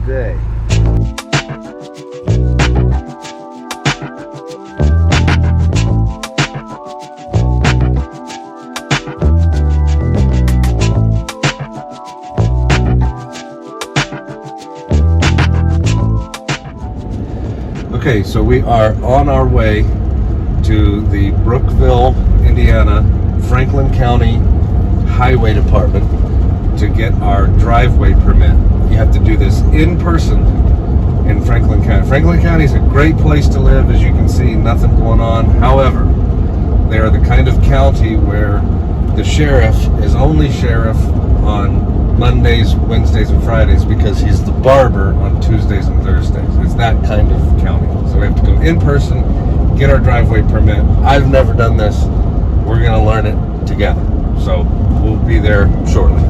day. Okay, so we are on our way to the Brookville, Indiana, Franklin County Highway Department to get our driveway permit. You have to do this in person in Franklin County. Franklin County is a great place to live, as you can see, nothing going on. However, they are the kind of county where the sheriff is only sheriff on Mondays, Wednesdays, and Fridays because he's the barber on Tuesdays and Thursdays. It's that kind of county. So we have to go in person, get our driveway permit. I've never done this. We're going to learn it together. So we'll be there shortly.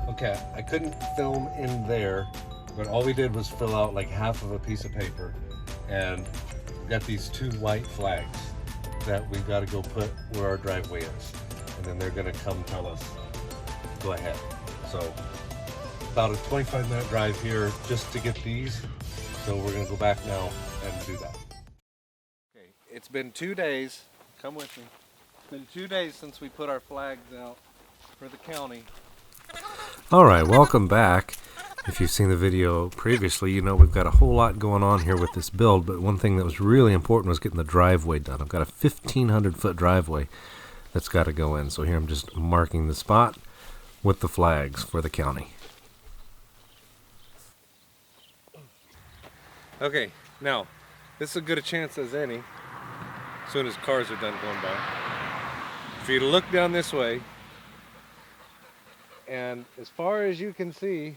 Okay, I couldn't film in there, but all we did was fill out like half of a piece of paper, and we got these two white flags that we've got to go put where our driveway is, and then they're going to come tell us, go ahead. So about a 25-minute drive here just to get these, so we're going to go back now and do that. Okay, it's been 2 days, come with me, it's been 2 days since we put our flags out for the county. Alright, welcome back. If you've seen the video previously, you know we've got a whole lot going on here with this build, but one thing that was really important was getting the driveway done. I've got a 1,500-foot driveway that's got to go in, so here I'm just marking the spot with the flags for the county. Okay, now, this is as good a chance as any, as soon as cars are done going by, for you to look down this way, and as far as you can see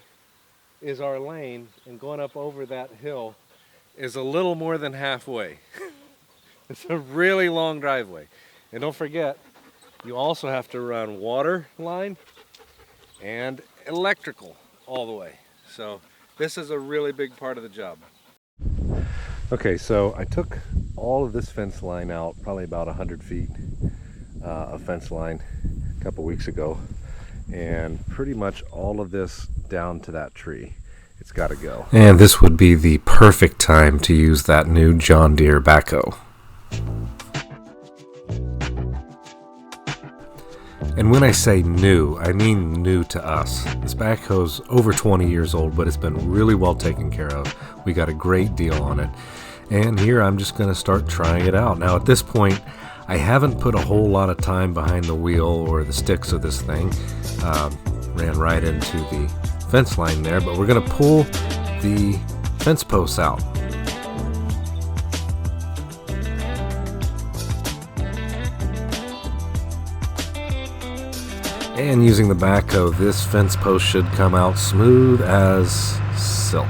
is our lane, and going up over that hill is a little more than halfway. It's a really long driveway. And don't forget, you also have to run water line and electrical all the way. So this is a really big part of the job. Okay, so I took all of this fence line out, probably about 100 feet of fence line a couple weeks ago. And pretty much all of this down to that tree. It's got to go. And this would be the perfect time to use that new John Deere backhoe. And when I say new, I mean new to us. This backhoe's over 20 years old, but it's been really well taken care of. We got a great deal on it. And here I'm just going to start trying it out. Now at this point, I haven't put a whole lot of time behind the wheel or the sticks of this thing. Ran right into the fence line there, but we're going to pull the fence posts out. And using the backhoe, this fence post should come out smooth as silk.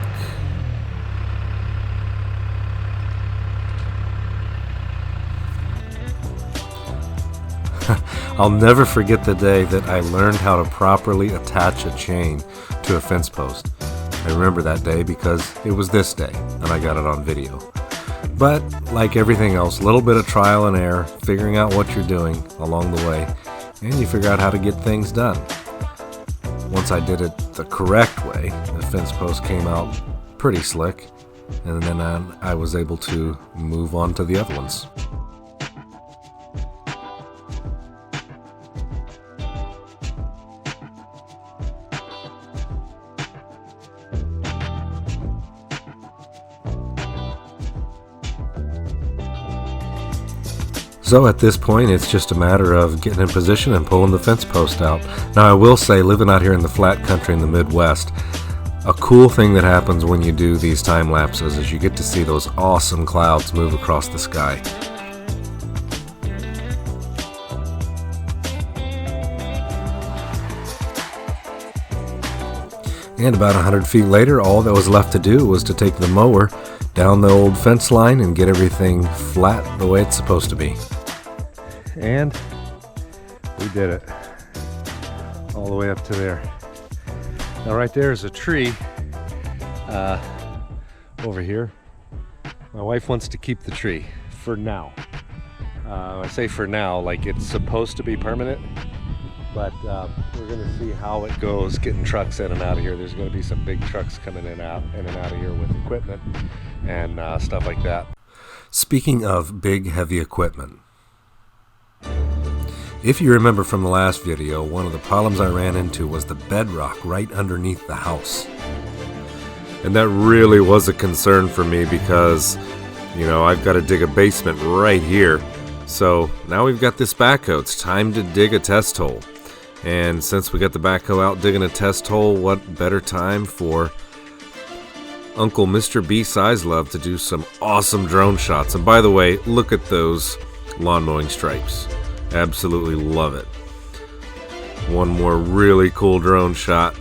I'll never forget the day that I learned how to properly attach a chain to a fence post. I remember that day because it was this day, and I got it on video. But, like everything else, a little bit of trial and error, figuring out what you're doing along the way, and you figure out how to get things done. Once I did it the correct way, the fence post came out pretty slick, and then I was able to move on to the other ones. So at this point, it's just a matter of getting in position and pulling the fence post out. Now, I will say, living out here in the flat country in the Midwest, a cool thing that happens when you do these time lapses is you get to see those awesome clouds move across the sky. And about 100 feet later, all that was left to do was to take the mower down the old fence line and get everything flat the way it's supposed to be. And we did it. All the way up to there. Now right there is a tree over here. My wife wants to keep the tree for now. I say for now, like it's supposed to be permanent, but we're gonna see how it goes getting trucks in and out of here. There's gonna be some big trucks coming in and out of here with equipment and stuff like that. Speaking of big heavy equipment, if you remember from the last video, one of the problems I ran into was the bedrock right underneath the house. And that really was a concern for me because, you know, I've got to dig a basement right here. So now we've got this backhoe. It's time to dig a test hole. And since we got the backhoe out digging a test hole, what better time for Uncle Mr. B Size Love to do some awesome drone shots. And by the way, look at those lawn mowing stripes. Absolutely love it. One more really cool drone shot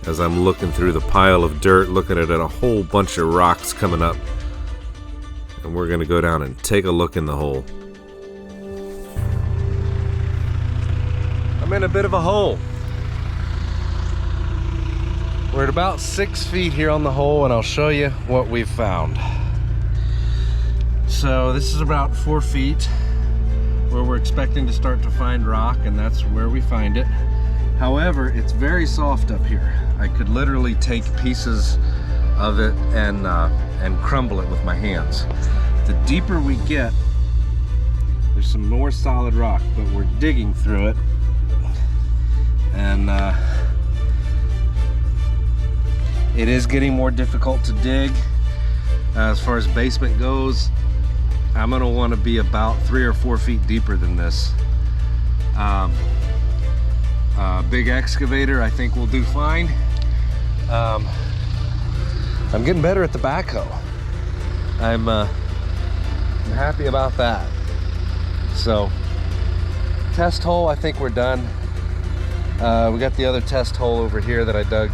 as I'm looking through the pile of dirt, looking at a whole bunch of rocks coming up. And we're going to go down and take a look in the hole. I'm in a bit of a hole. We're at about 6 feet here on the hole, and I'll show you what we've found. So this is about 4 feet where we're expecting to start to find rock, and that's where we find it. However, it's very soft up here. I could literally take pieces of it and crumble it with my hands. The deeper we get, there's some more solid rock, but we're digging through it, and it is getting more difficult to dig. As far as basement goes, I'm gonna want to be about 3 or 4 feet deeper than this. Big excavator I think will do fine. I'm getting better at the backhoe. I'm happy about that. So test hole, I think we're done. We got the other test hole over here that I dug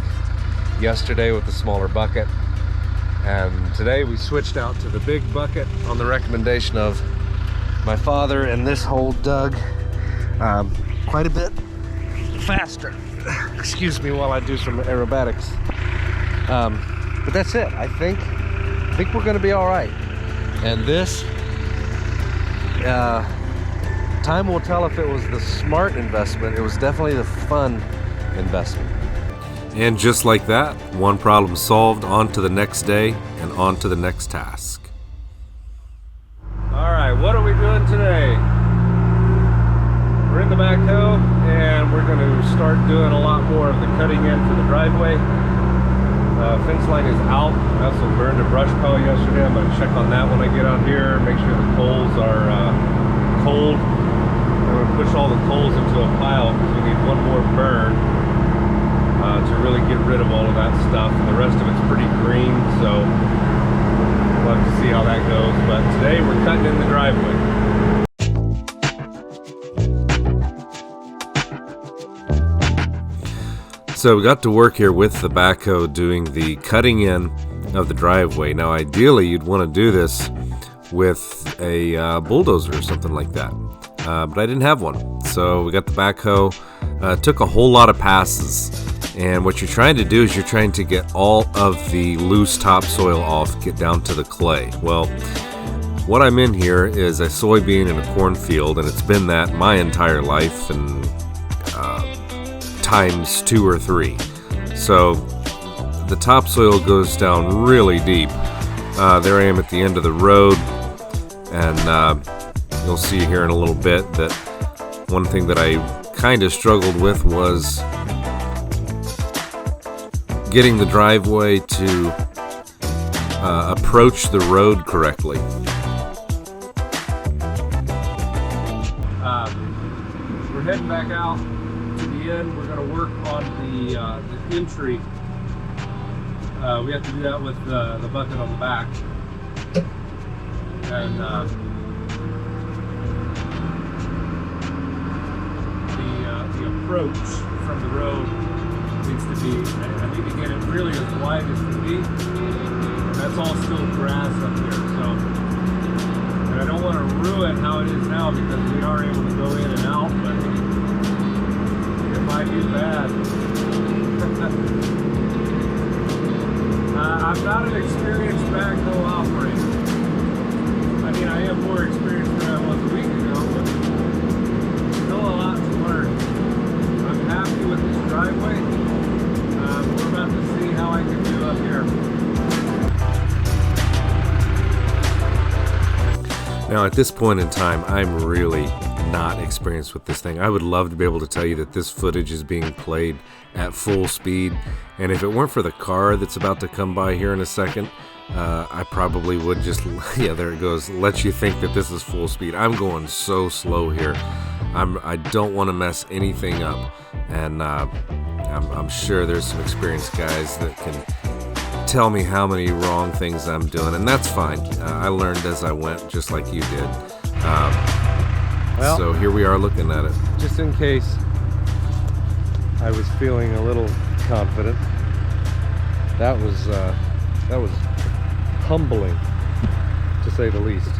yesterday with the smaller bucket. And today we switched out to the big bucket on the recommendation of my father, and this hole dug quite a bit faster. Excuse me while I do some aerobatics. But that's it. I think we're gonna be all right. And this, time will tell if it was the smart investment. It was definitely the fun investment. And just like that, one problem solved, on to the next day and on to the next task. All right, what are we doing today? We're in the backhoe and we're going to start doing a lot more of the cutting in for the driveway. Fence line is out. I also burned a brush pile yesterday. I'm going to check on that when I get out here, make sure the coals are cold. I'm going to push all the coals into a pile because we need one more burn to really get rid of all of that stuff. And the rest of it's pretty green, so we'll have to see how that goes. But today we're cutting in the driveway. So we got to work here with the backhoe doing the cutting in of the driveway. Now ideally you'd want to do this with a bulldozer or something like that. But I didn't have one. So we got the backhoe, took a whole lot of passes. And what you're trying to do is you're trying to get all of the loose topsoil off, get down to the clay. Well, what I'm in here is a soybean in a cornfield, and it's been that my entire life, and times 2 or 3. So the topsoil goes down really deep. There I am at the end of the road, and you'll see here in a little bit that one thing that I kind of struggled with was getting the driveway to approach the road correctly. heading back out to the end. We're going to work on the entry. We have to do that with the bucket on the back. And the approach from the road needs to be, I need to get it really as wide as can be. And that's all still grass up here. So, and I don't want to ruin how it is now because we are able to go in and out, but it might be bad. I'm not an experienced backhoe operator. I mean, I have more experience than I was a week ago, but still a lot to learn. I'm happy with this driveway. We're about to see how I can do up here. Now, at this point in time, I'm really not experienced with this thing. I would love to be able to tell you that this footage is being played at full speed, and if it weren't for the car that's about to come by here in a second, I probably would just, yeah, there it goes, let you think that this is full speed. I'm going so slow here. I don't want to mess anything up, and I'm sure there's some experienced guys that can tell me how many wrong things I'm doing, and that's fine. I learned as I went, just like you did. Well, so here we are looking at it. Just in case I was feeling a little confident, that was humbling, to say the least.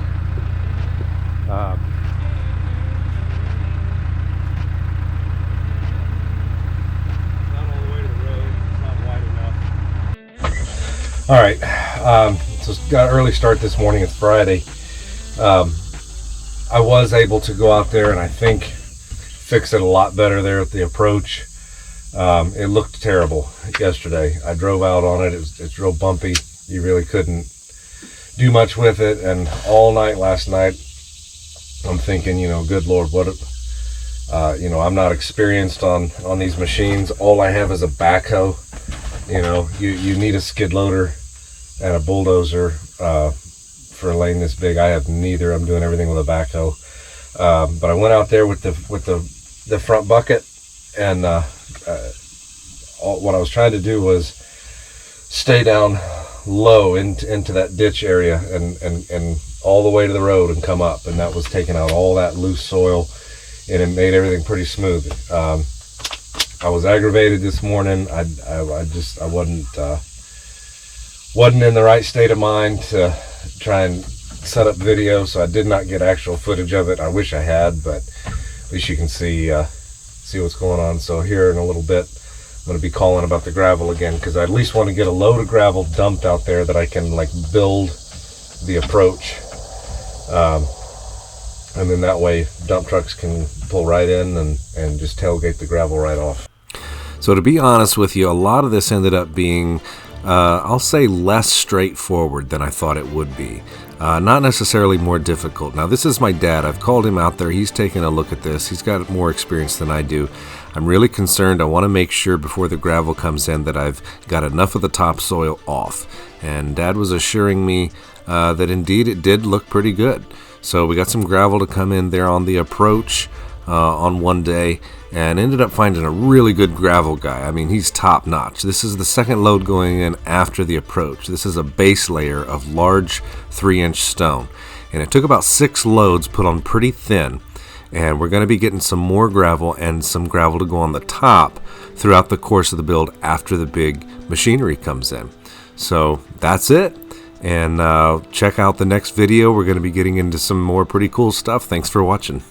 Not all the way to the road, it's not wide enough. All right, so got an early start this morning. It's Friday. I was able to go out there and I think fix it a lot better there at the approach. It looked terrible yesterday. I drove out on it. It's real bumpy. You really couldn't do much with it. And all night last night, I'm thinking, you know, good Lord, what, you know, I'm not experienced on these machines. All I have is a backhoe. You know, you need a skid loader and a bulldozer for a lane this big. I have neither. I'm doing everything with a backhoe. But I went out there with the front bucket, and what I was trying to do was stay down low into that ditch area and all the way to the road and come up, and that was taking out all that loose soil, and it made everything pretty smooth. I was aggravated this morning. I wasn't in the right state of mind to try and set up video, so I did not get actual footage of it. I wish I had, but at least you can see what's going on. So here in a little bit, I'm going to be calling about the gravel again, because I at least want to get a load of gravel dumped out there that I can like build the approach, and then that way dump trucks can pull right in and just tailgate the gravel right off. So to be honest with you, a lot of this ended up being, I'll say, less straightforward than I thought it would be. Not necessarily more difficult. Now, this is my dad. I've called him out there. He's taken a look at this. He's got more experience than I do. I'm really concerned. I want to make sure before the gravel comes in that I've got enough of the topsoil off. And Dad was assuring me that indeed it did look pretty good. So we got some gravel to come in there on the approach on one day, and ended up finding a really good gravel guy. I mean, he's top notch. This is the second load going in after the approach. This is a base layer of large 3-inch stone, and it took about 6 loads put on pretty thin, and we're going to be getting some more gravel and some gravel to go on the top throughout the course of the build after the big machinery comes in. So that's it, and check out the next video. We're going to be getting into some more pretty cool stuff. Thanks for watching.